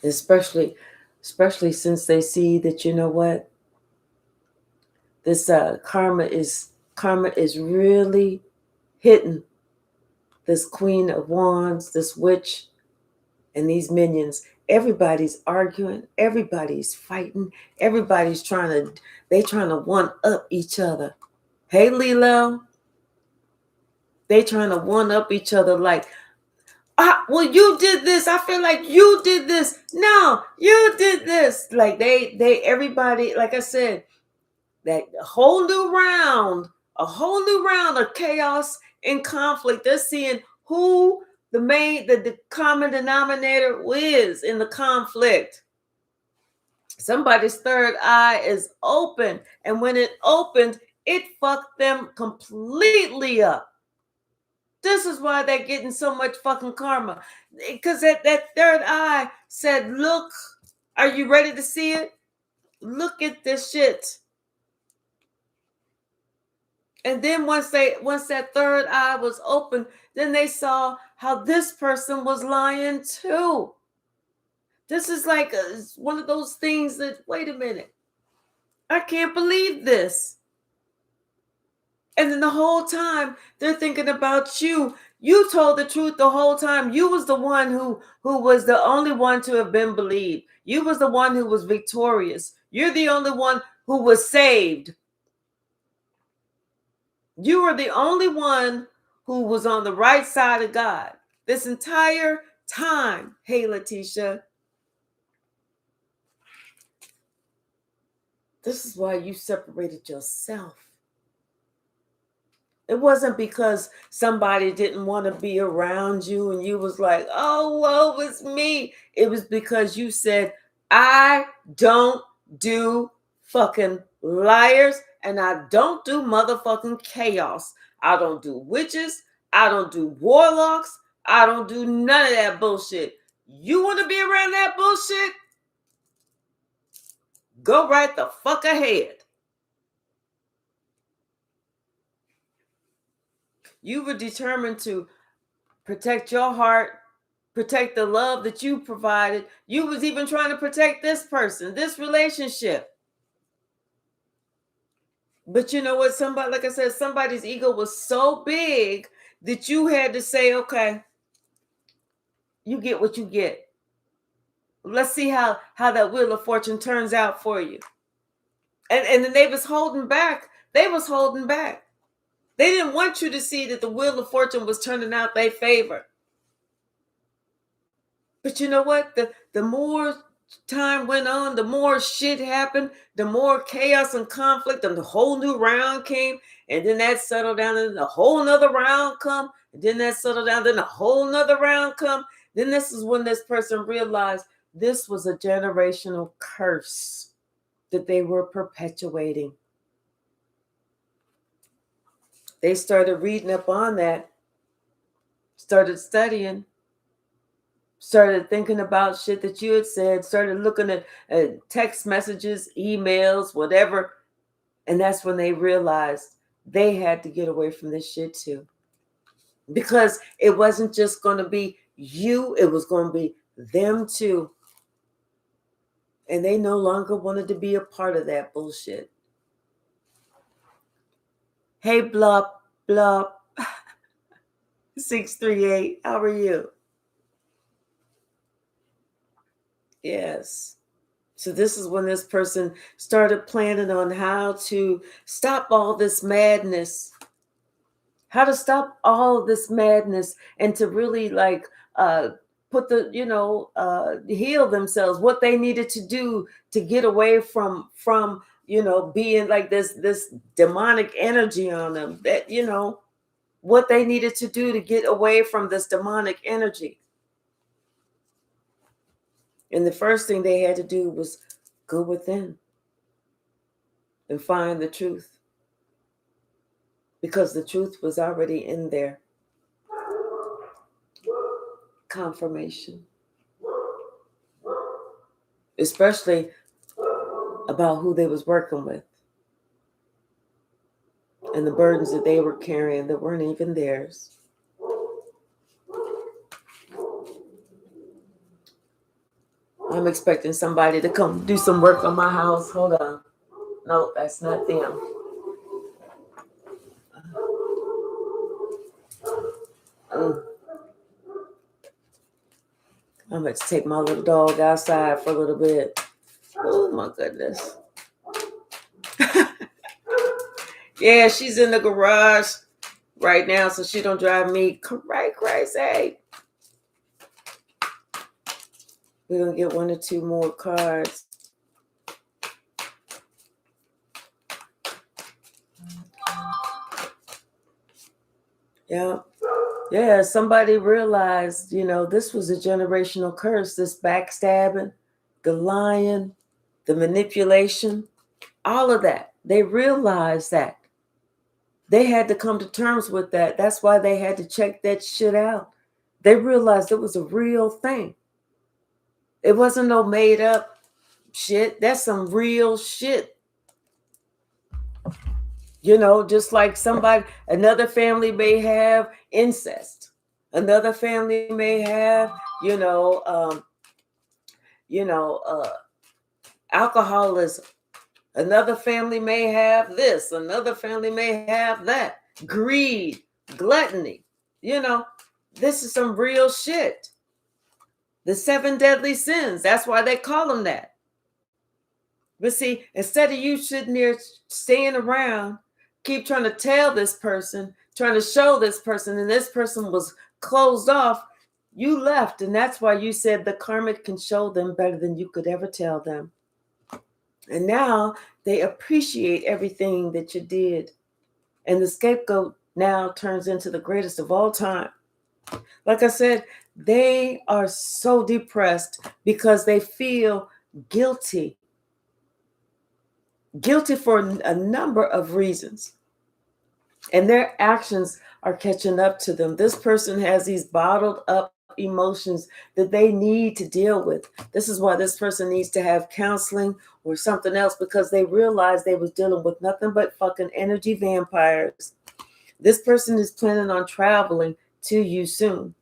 Especially since they see that, this karma is really hitting this Queen of Wands, this witch, and these minions. Everybody's arguing, everybody's fighting, everybody's trying to one up each other. Hey, Lilo, they trying to one up each other like, well, you did this. I feel like you did this. No, you did this. Like everybody, like I said, that a whole new round of chaos and conflict. They're seeing who the common denominator is in the conflict. Somebody's third eye is open, and when it opened, it fucked them completely up. This is why they're getting so much fucking karma. Because that third eye said, look, are you ready to see it? Look at this shit. And then once that third eye was open, then they saw how this person was lying too. This is like one of those things that, wait a minute, I can't believe this. And then the whole time they're thinking about you. You told the truth the whole time. You was the one who was the only one to have been believed. You was the one who was victorious. You're the only one who was saved. You were the only one who was on the right side of God this entire time. Hey, Letitia, this is why you separated yourself. It wasn't because somebody didn't want to be around you and you was like, oh, woe is me. It was because you said, I don't do fucking liars and I don't do motherfucking chaos. I don't do witches. I don't do warlocks. I don't do none of that bullshit. You want to be around that bullshit? Go right the fuck ahead. You were determined to protect your heart, protect the love that you provided. You was even trying to protect this person, this relationship. But you know what? Somebody, like I said, somebody's ego was so big that you had to say, okay, you get what you get. Let's see how that wheel of fortune turns out for you. And then they was holding back. They was holding back. They didn't want you to see that the wheel of fortune was turning out their favor. But you know what? The more time went on, the more shit happened, the more chaos and conflict, and the whole new round came, and then that settled down, and a whole nother round come, and then that settled down, then a whole nother round come. Then this is when this person realized this was a generational curse that they were perpetuating. They started reading up on that, started studying, started thinking about shit that you had said, started looking at text messages, emails, whatever. And that's when they realized they had to get away from this shit too. Because it wasn't just going to be you, it was going to be them too. And they no longer wanted to be a part of that bullshit. Hey, Blop, Blop, 638, how are you? Yes. So this is when this person started planning on how to stop all this madness, how to stop all of this madness, and to really like put the, heal themselves, what they needed to do to get away from being like this demonic energy on them, that, what they needed to do to get away from this demonic energy. And the first thing they had to do was go within and find the truth, because the truth was already in there. Confirmation, especially about who they was working with and the burdens that they were carrying that weren't even theirs. I'm expecting somebody to come do some work on my house. Hold on. No, that's not them. I'm going to take my little dog outside for a little bit. Oh, my goodness. Yeah, she's in the garage right now, so she don't drive me crazy. We're going to get 1 or 2 more cards. Yeah, somebody realized, this was a generational curse, this backstabbing, the lying, the manipulation, all of that. They realized that. They had to come to terms with that. That's why they had to check that shit out. They realized it was a real thing. It wasn't no made up shit. That's some real shit. Just like another family may have incest. Another family may have, alcoholism. Another family may have this, another family may have that. Greed, gluttony. This is some real shit. The 7 deadly sins. That's why they call them that. But see, instead of you sitting there staying around, keep trying to tell this person, trying to show this person, and this person was closed off, you left. And that's why you said the karmic can show them better than you could ever tell them. And now they appreciate everything that you did. And the scapegoat now turns into the greatest of all time. Like I said, they are so depressed because they feel guilty. Guilty for a number of reasons. And their actions are catching up to them. This person has these bottled up emotions that they need to deal with. This is why this person needs to have counseling or something else, because they realized they was dealing with nothing but fucking energy vampires. This person is planning on traveling to you soon.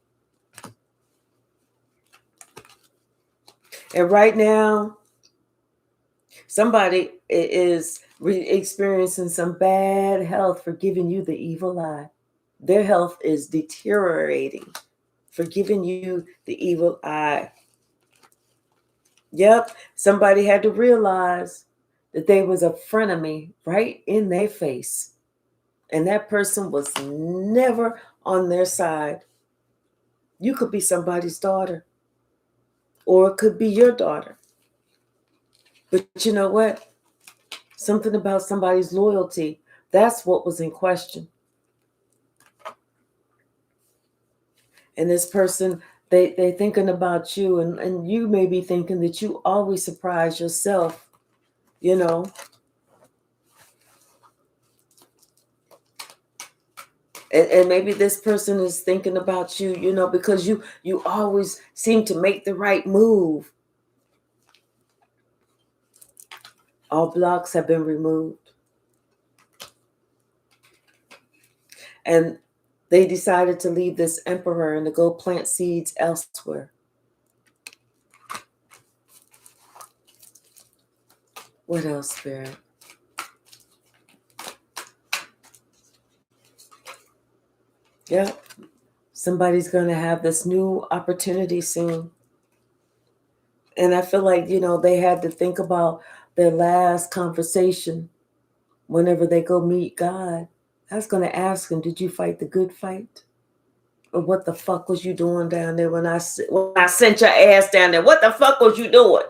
And right now, somebody is experiencing some bad health for giving you the evil eye. Their health is deteriorating for giving you the evil eye. Yep, somebody had to realize that there was a frenemy right in their face. And that person was never on their side. You could be somebody's daughter, or it could be your daughter. But you know what? Something about somebody's loyalty, that's what was in question. And this person, they're thinking about you, and you may be thinking that you always surprise yourself, And maybe this person is thinking about you, because you always seem to make the right move. All blocks have been removed. And they decided to leave this emperor and to go plant seeds elsewhere. What else, Spirit? Yeah, somebody's going to have this new opportunity soon. And I feel like, they had to think about their last conversation whenever they go meet God. I was going to ask him, did you fight the good fight? Or what the fuck was you doing down there when I sent your ass down there? What the fuck was you doing?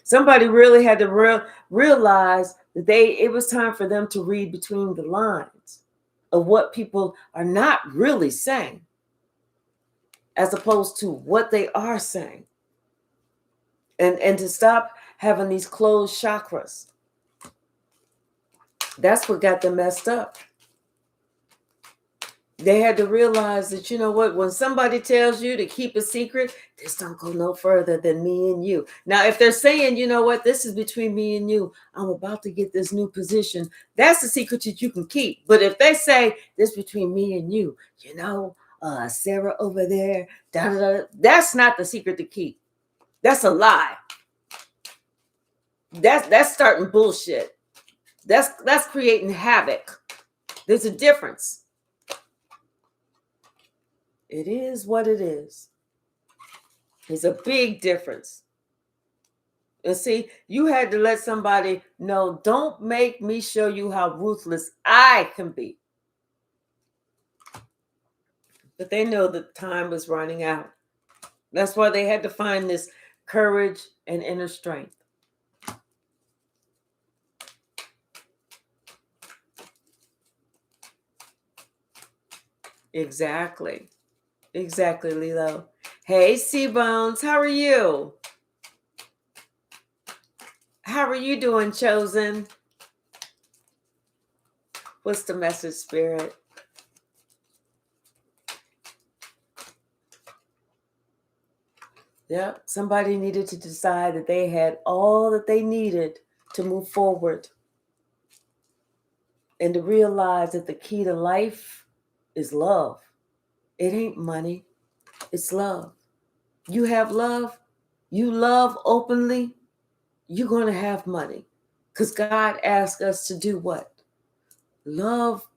Somebody really had to realize that it was time for them to read between the lines of what people are not really saying, as opposed to what they are saying. And to stop having these closed chakras. That's what got them messed up. They had to realize that, when somebody tells you to keep a secret, this don't go no further than me and you. Now, if they're saying, this is between me and you, I'm about to get this new position, that's a secret that you can keep. But if they say this between me and you, Sarah over there, that's not the secret to keep. That's a lie. That's starting bullshit. That's creating havoc. There's a difference. It is what it is. There's a big difference. And see, you had to let somebody know, don't make me show you how ruthless I can be. But they know the time was running out. That's why they had to find this courage and inner strength. Exactly. Exactly, Lilo. Hey, C-Bones, how are you? How are you doing, Chosen? What's the message, Spirit? Yep, somebody needed to decide that they had all that they needed to move forward. And to realize that the key to life is love. It ain't money, it's love. You have love, you love openly, you're going to have money. Because God asked us to do what? Love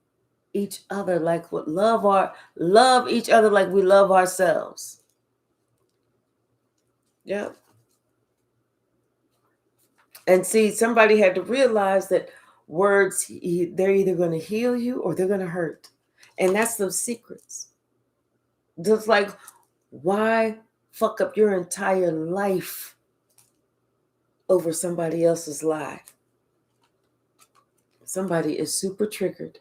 each other like what love each other like we love ourselves. Yep. And see, somebody had to realize that words, they're either going to heal you or they're going to hurt. And that's the secrets. Just like, why fuck up your entire life over somebody else's lie? Somebody is super triggered.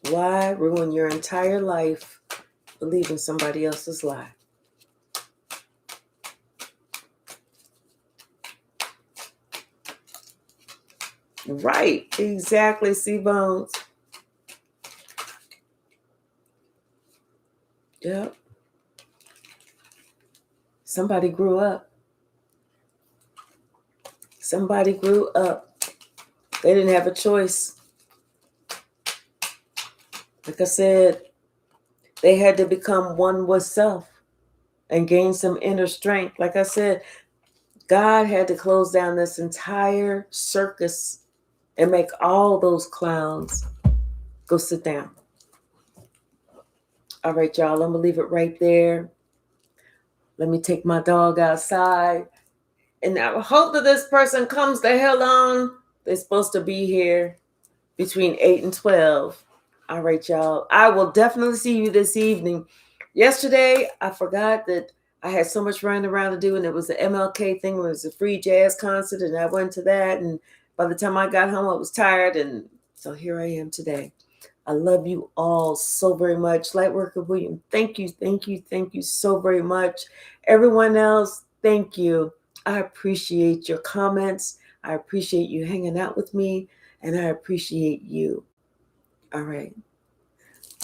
Why ruin your entire life believing somebody else's lie? Right, exactly, C-Bones. Yep. Somebody grew up. Somebody grew up. They didn't have a choice. Like I said, they had to become one with self and gain some inner strength. Like I said, God had to close down this entire circus and make all those clowns go sit down. All right, y'all, I'm going to leave it right there. Let me take my dog outside. And I hope that this person comes the hell on. They're supposed to be here between 8 and 12. All right, y'all. I will definitely see you this evening. Yesterday, I forgot that I had so much running around to do, and it was the MLK thing. It was a free jazz concert, and I went to that. And by the time I got home, I was tired. And so here I am today. I love you all so very much. Lightworker William, thank you so very much. Everyone else, thank you. I appreciate your comments. I appreciate you hanging out with me, and I appreciate you. All right.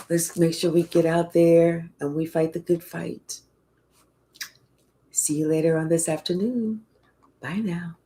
Let's make sure we get out there and we fight the good fight. See you later on this afternoon. Bye now.